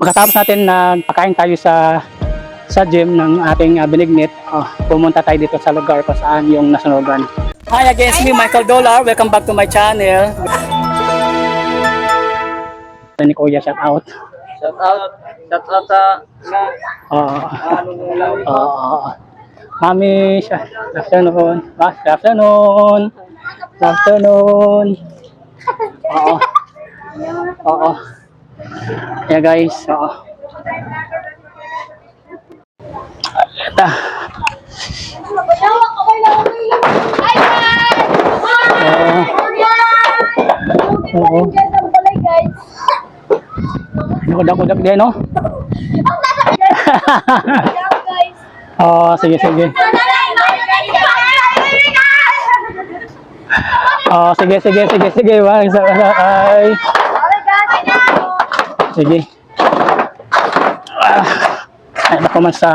Pagkatapos natin nagpakain tayo sa gym ng ating binignit, pumunta tayo dito sa lugar kung saan yung nasunugan. Hi again, it's me Michael Dollar. Welcome back to my channel. Ni Kuya, shout out. Shout out sa Mami, good afternoon. Good afternoon. Good afternoon. Yeah guys, Ito. Kudak-kudak din, no? Sige. Sige. Ay. Sige. Ay, ako man sa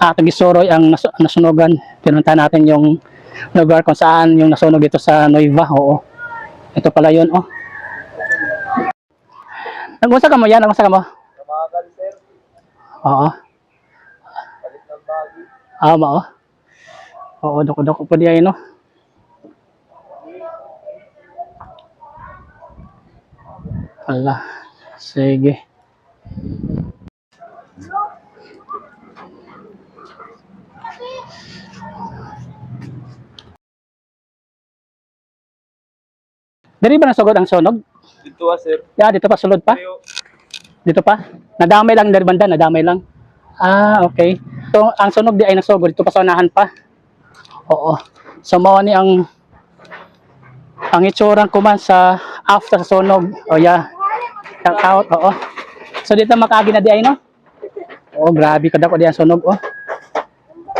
ating Isoroy ang nasunugan. Pinunta natin yung lugar kung saan yung nasunog ito sa Nueva. Oo. Ito pala yun, Nag-usa ka mo yan? Nag-usa ka mo? Kamagal, sir. Oo. Palit ng bagi. Oo, doko-doko po diyan, no? Hala. Sige. Diri ba nasugod ang sunog? Dito sir. Yeah, dito pa sulod pa? Dito pa? Nadamay lang dari banda, nadamay lang. Okay. So, ang sunog di ay nasugod dito pa sa unahan pa. Oo. So, mao ni ang itsurang kuman sa after sa sunog. Yeah. Shout out, So, dito makaagi na di ay, no? Grabe kada ko di ang sunog, Oo.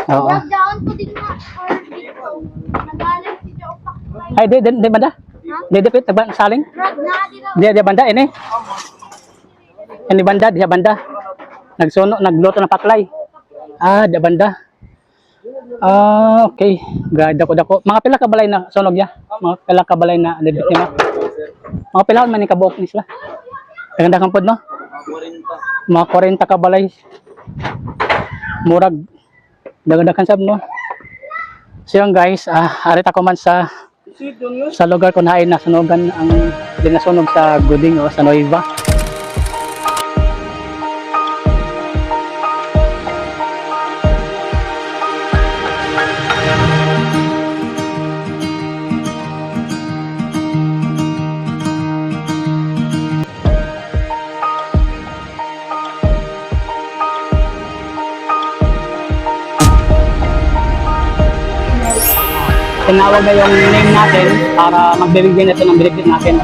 Lockdown ko din na or dito. Nagalit si Joe Pak. Ay, di banda? Di dipit, saling? Di banda, ini? Ini banda, di banda. Nagluto ng paklay. Di banda. Okay. Dako. Mga pila ka balay na sunog ya? Mga pila ka balay na dibit nila? Mga pila man ni kabuok ni sila? Kaganda kang pod, no? Mga 40 ka balay. Murag. Dagdagan sab, no? So yun guys, arit ako man sa lugar kung naay nasunugan ang dinasunog sa Guding o sa Nueva. Tinawag na yung name natin para magbibigyan natin ng binigyan natin.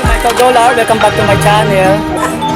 Michael Dollar, welcome back to my channel.